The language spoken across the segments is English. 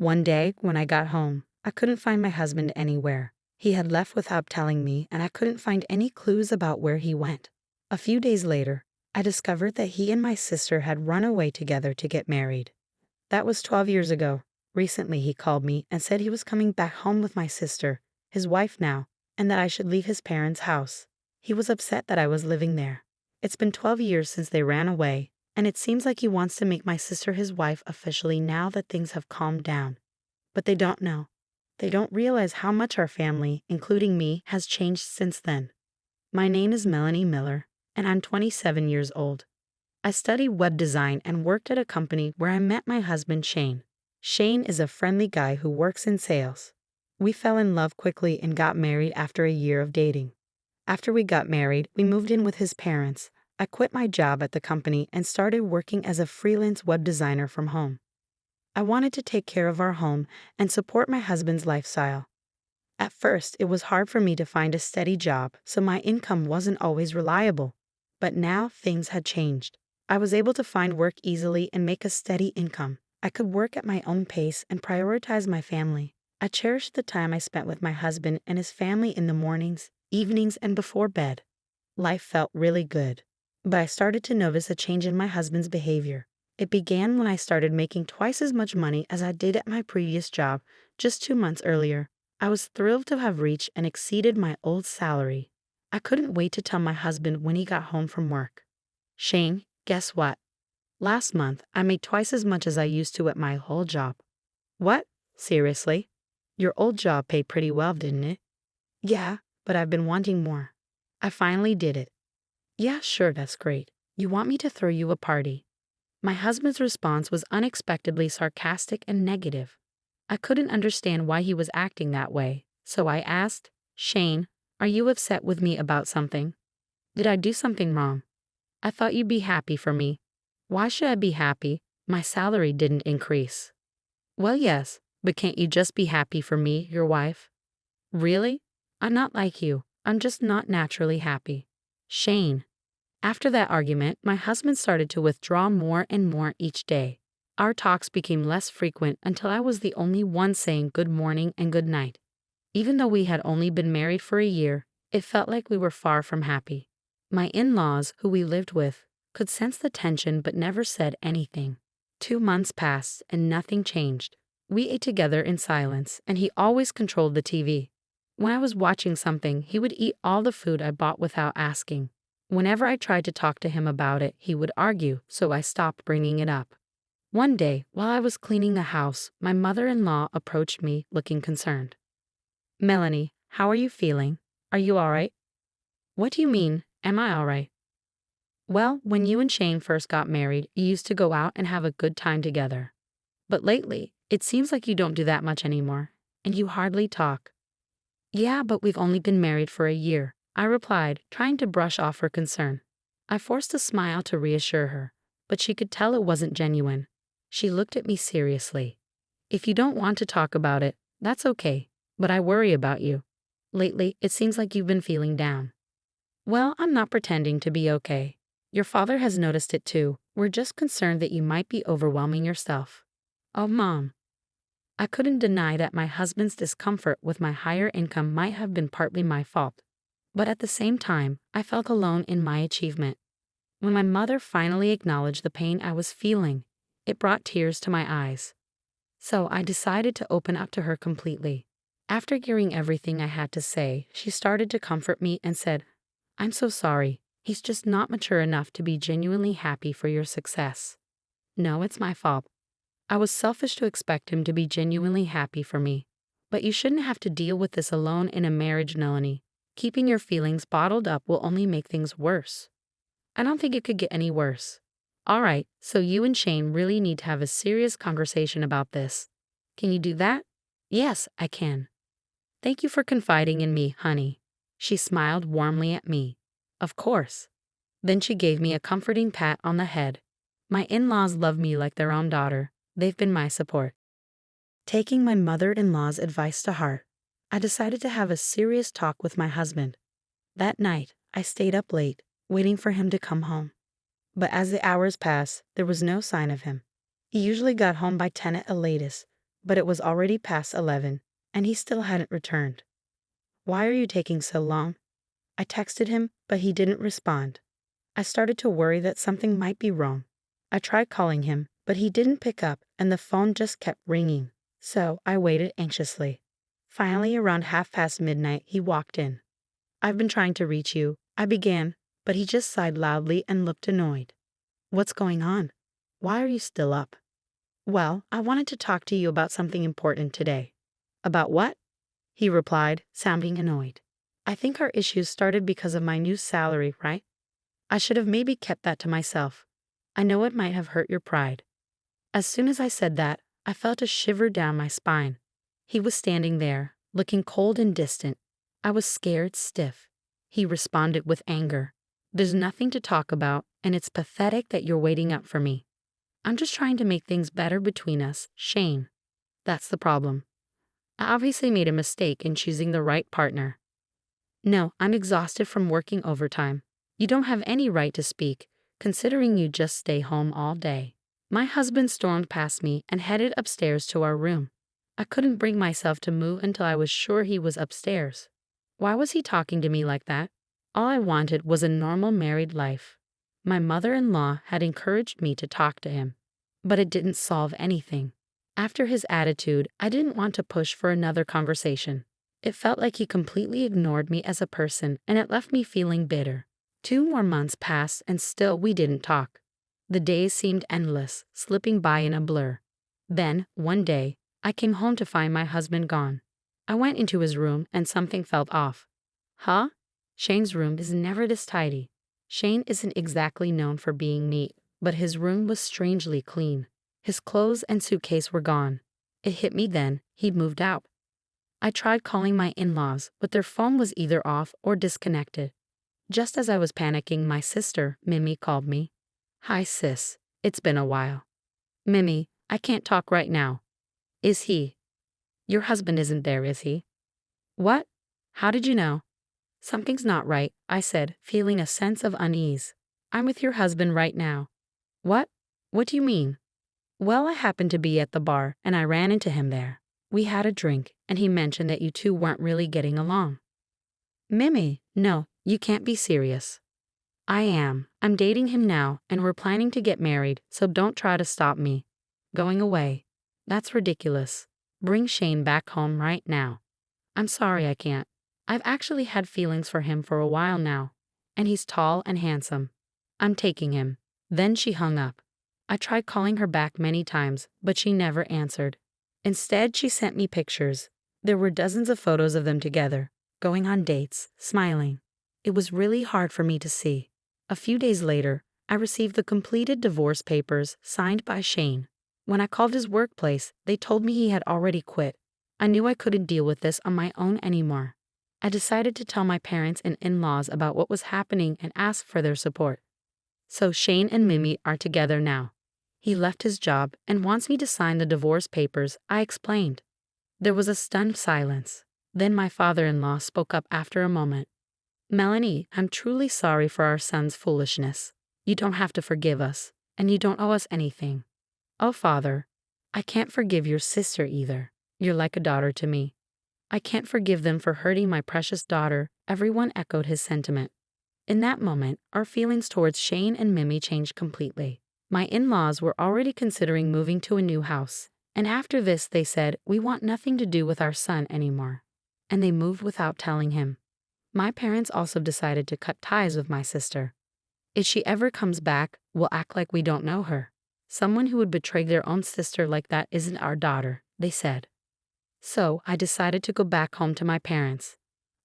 One day, when I got home, I couldn't find my husband anywhere. He had left without telling me, and I couldn't find any clues about where he went. A few days later, I discovered that he and my sister had run away together to get married. That was 12 years ago. Recently, he called me and said he was coming back home with my sister, his wife now, and that I should leave his parents' house. He was upset that I was living there. It's been 12 years since they ran away, and it seems like he wants to make my sister his wife officially now that things have calmed down. But they don't know. They don't realize how much our family, including me, has changed since then. My name is Melanie Miller, and I'm 27 years old. I studied web design and worked at a company where I met my husband, Shane. Shane is a friendly guy who works in sales. We fell in love quickly and got married after a year of dating. After we got married, we moved in with his parents. I quit my job at the company and started working as a freelance web designer from home. I wanted to take care of our home and support my husband's lifestyle. At first, it was hard for me to find a steady job, so my income wasn't always reliable. But now things had changed. I was able to find work easily and make a steady income. I could work at my own pace and prioritize my family. I cherished the time I spent with my husband and his family in the mornings, evenings, and before bed. Life felt really good. But I started to notice a change in my husband's behavior. It began when I started making twice as much money as I did at my previous job just 2 months earlier. I was thrilled to have reached and exceeded my old salary. I couldn't wait to tell my husband when he got home from work. Shane, guess what? Last month, I made twice as much as I used to at my old job. What? Seriously? Your old job paid pretty well, didn't it? Yeah, but I've been wanting more. I finally did it. Yeah, sure, that's great. You want me to throw you a party? My husband's response was unexpectedly sarcastic and negative. I couldn't understand why he was acting that way, so I asked, Shane, are you upset with me about something? Did I do something wrong? I thought you'd be happy for me. Why should I be happy? My salary didn't increase. Well, yes, but can't you just be happy for me, your wife? Really? I'm not like you. I'm just not naturally happy. Shane. After that argument, my husband started to withdraw more and more each day. Our talks became less frequent until I was the only one saying good morning and good night. Even though we had only been married for a year, it felt like we were far from happy. My in-laws, who we lived with, could sense the tension but never said anything. 2 months passed and nothing changed. We ate together in silence, and he always controlled the TV. When I was watching something, he would eat all the food I bought without asking. Whenever I tried to talk to him about it, he would argue, so I stopped bringing it up. One day, while I was cleaning the house, my mother-in-law approached me looking concerned. Melanie, how are you feeling? Are you all right? What do you mean, am I all right? Well, when you and Shane first got married, you used to go out and have a good time together. But lately, it seems like you don't do that much anymore, and you hardly talk. Yeah, but we've only been married for a year, I replied, trying to brush off her concern. I forced a smile to reassure her, but she could tell it wasn't genuine. She looked at me seriously. If you don't want to talk about it, that's okay, but I worry about you. Lately, it seems like you've been feeling down. Well, I'm not pretending to be okay. Your father has noticed it too. We're just concerned that you might be overwhelming yourself. Oh, Mom. I couldn't deny that my husband's discomfort with my higher income might have been partly my fault. But at the same time, I felt alone in my achievement. When my mother finally acknowledged the pain I was feeling, it brought tears to my eyes. So I decided to open up to her completely. After hearing everything I had to say, she started to comfort me and said, I'm so sorry. He's just not mature enough to be genuinely happy for your success. No, it's my fault. I was selfish to expect him to be genuinely happy for me. But you shouldn't have to deal with this alone in a marriage, Melanie. Keeping your feelings bottled up will only make things worse. I don't think it could get any worse. All right, so you and Shane really need to have a serious conversation about this. Can you do that? Yes, I can. Thank you for confiding in me, honey. She smiled warmly at me. Of course. Then she gave me a comforting pat on the head. My in-laws love me like their own daughter. They've been my support. Taking my mother-in-law's advice to heart, I decided to have a serious talk with my husband. That night, I stayed up late, waiting for him to come home. But as the hours passed, there was no sign of him. He usually got home by 10 at the latest, but it was already past 11, and he still hadn't returned. "Why are you taking so long?" I texted him, but he didn't respond. I started to worry that something might be wrong. I tried calling him, but he didn't pick up and the phone just kept ringing. So I waited anxiously. Finally, around midnight, he walked in. "I've been trying to reach you," I began, but he just sighed loudly and looked annoyed. "What's going on? Why are you still up?" "Well, I wanted to talk to you about something important today." "About what?" he replied, sounding annoyed. "I think our issues started because of my new salary, right? I should have maybe kept that to myself. I know it might have hurt your pride." As soon as I said that, I felt a shiver down my spine. He was standing there, looking cold and distant. I was scared stiff. He responded with anger. "There's nothing to talk about, and it's pathetic that you're waiting up for me. I'm just trying to make things better between us, Shane. That's the problem. I obviously made a mistake in choosing the right partner. No, I'm exhausted from working overtime. You don't have any right to speak, considering you just stay home all day." My husband stormed past me and headed upstairs to our room. I couldn't bring myself to move until I was sure he was upstairs. Why was he talking to me like that? All I wanted was a normal married life. My mother-in-law had encouraged me to talk to him, but it didn't solve anything. After his attitude, I didn't want to push for another conversation. It felt like he completely ignored me as a person, and it left me feeling bitter. 2 more months passed and still we didn't talk. The days seemed endless, slipping by in a blur. Then, one day, I came home to find my husband gone. I went into his room and something felt off. Huh? Shane's room is never this tidy. Shane isn't exactly known for being neat, but his room was strangely clean. His clothes and suitcase were gone. It hit me then, he'd moved out. I tried calling my in-laws, but their phone was either off or disconnected. Just as I was panicking, my sister, Mimi, called me. "Hi sis, it's been a while." "Mimi, I can't talk right now." "Is he? Your husband isn't there, is he?" "What? How did you know?" "Something's not right," I said, feeling a sense of unease. "I'm with your husband right now." "What? What do you mean?" "Well, I happened to be at the bar, and I ran into him there. We had a drink, and he mentioned that you two weren't really getting along." "Mimi, no, you can't be serious." "I am. I'm dating him now, and we're planning to get married, so don't try to stop me." "Going away? That's ridiculous. Bring Shane back home right now." "I'm sorry I can't. I've actually had feelings for him for a while now, and he's tall and handsome. I'm taking him." Then she hung up. I tried calling her back many times, but she never answered. Instead, she sent me pictures. There were dozens of photos of them together, going on dates, smiling. It was really hard for me to see. A few days later, I received the completed divorce papers signed by Shane. When I called his workplace, they told me he had already quit. I knew I couldn't deal with this on my own anymore. I decided to tell my parents and in-laws about what was happening and ask for their support. So Shane and Mimi are together now. He left his job and wants me to sign the divorce papers, I explained. There was a stunned silence. Then my father-in-law spoke up after a moment. "Melanie, I'm truly sorry for our son's foolishness. You don't have to forgive us, and you don't owe us anything." "Oh, Father, I can't forgive your sister either. You're like a daughter to me." "I can't forgive them for hurting my precious daughter," everyone echoed his sentiment. In that moment, our feelings towards Shane and Mimi changed completely. My in-laws were already considering moving to a new house, and after this they said, "We want nothing to do with our son anymore." And they moved without telling him. My parents also decided to cut ties with my sister. "If she ever comes back, we'll act like we don't know her. Someone who would betray their own sister like that isn't our daughter," they said. So I decided to go back home to my parents.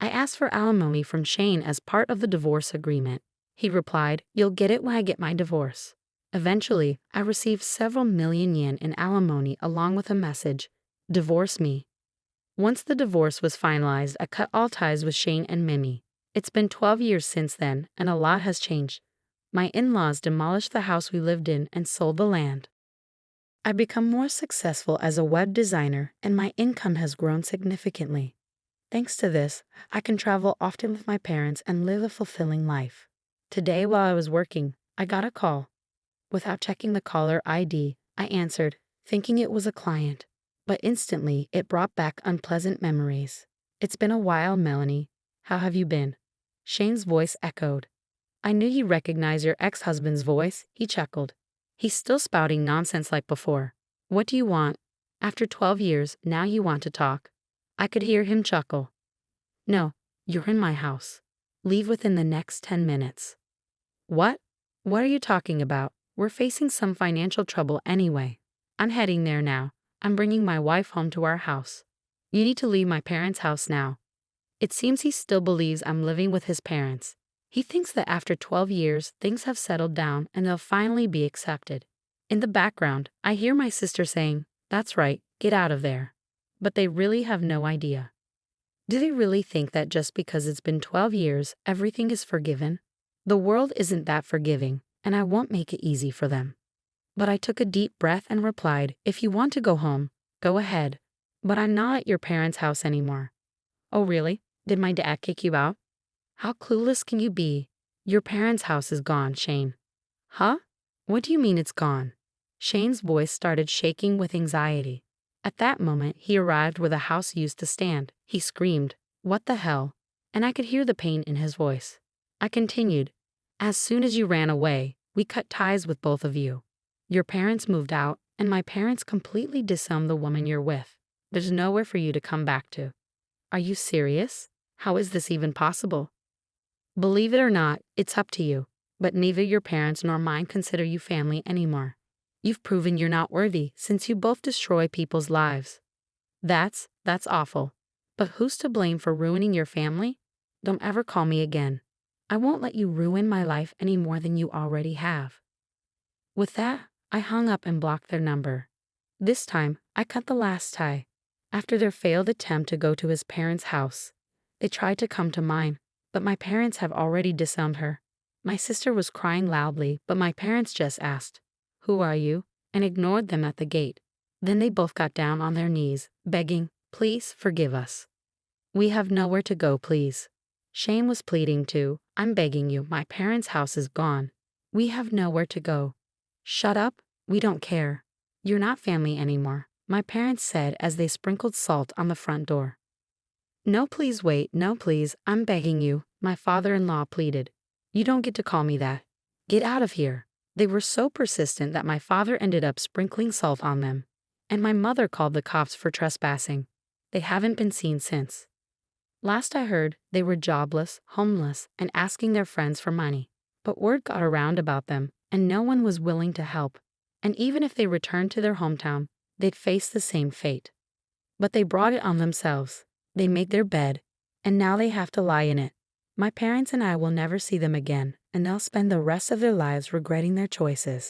I asked for alimony from Shane as part of the divorce agreement. He replied, "You'll get it when I get my divorce." Eventually, I received several million yen in alimony along with a message, "Divorce me." Once the divorce was finalized, I cut all ties with Shane and Mimi. It's been 12 years since then, and a lot has changed. My in-laws demolished the house we lived in and sold the land. I've become more successful as a web designer, and my income has grown significantly. Thanks to this, I can travel often with my parents and live a fulfilling life. Today, while I was working, I got a call. Without checking the caller ID, I answered, thinking it was a client. but instantly it brought back unpleasant memories. It's been a while, Melanie. How have you been? Shane's voice echoed. I knew you recognized your ex-husband's voice, he chuckled. He's still spouting nonsense like before. What do you want? After 12 years, now you want to talk. I could hear him chuckle. No, you're in my house. Leave within the next 10 minutes. What? What are you talking about? We're facing some financial trouble anyway. I'm heading there now. I'm bringing my wife home to our house. You need to leave my parents' house now. It seems he still believes I'm living with his parents. He thinks that after 12 years, things have settled down and they'll finally be accepted. In the background, I hear my sister saying, "That's right, get out of there." But they really have no idea. Do they really think that just because it's been 12 years, everything is forgiven? The world isn't that forgiving, and I won't make it easy for them. But I took a deep breath and replied, if you want to go home, go ahead. But I'm not at your parents' house anymore. Oh really? Did my dad kick you out? How clueless can you be? Your parents' house is gone, Shane. Huh? What do you mean it's gone? Shane's voice started shaking with anxiety. At that moment, he arrived where the house used to stand. He screamed, "What the hell?" And I could hear the pain in his voice. I continued, "As soon as you ran away, we cut ties with both of you. Your parents moved out, and my parents completely disowned the woman you're with. There's nowhere for you to come back to." Are you serious? How is this even possible? Believe it or not, it's up to you, but neither your parents nor mine consider you family anymore. You've proven you're not worthy since you both destroy people's lives. That's awful. But who's to blame for ruining your family? Don't ever call me again. I won't let you ruin my life any more than you already have. With that, I hung up and blocked their number. This time, I cut the last tie. After their failed attempt to go to his parents' house, they tried to come to mine, but my parents have already disowned her. My sister was crying loudly, but my parents just asked, "Who are you?" and ignored them at the gate. Then they both got down on their knees, begging, "Please forgive us. We have nowhere to go, please." Shane was pleading too. "I'm begging you, my parents' house is gone. We have nowhere to go." "Shut up, we don't care. You're not family anymore," my parents said as they sprinkled salt on the front door. "No, please wait, no, please, I'm begging you," my father-in-law pleaded. "You don't get to call me that. Get out of here." They were so persistent that my father ended up sprinkling salt on them, and my mother called the cops for trespassing. They haven't been seen since. Last I heard, they were jobless, homeless, and asking their friends for money. But word got around about them, and no one was willing to help. And even if they returned to their hometown, they'd face the same fate. But they brought it on themselves. They made their bed, and now they have to lie in it. My parents and I will never see them again, and they'll spend the rest of their lives regretting their choices.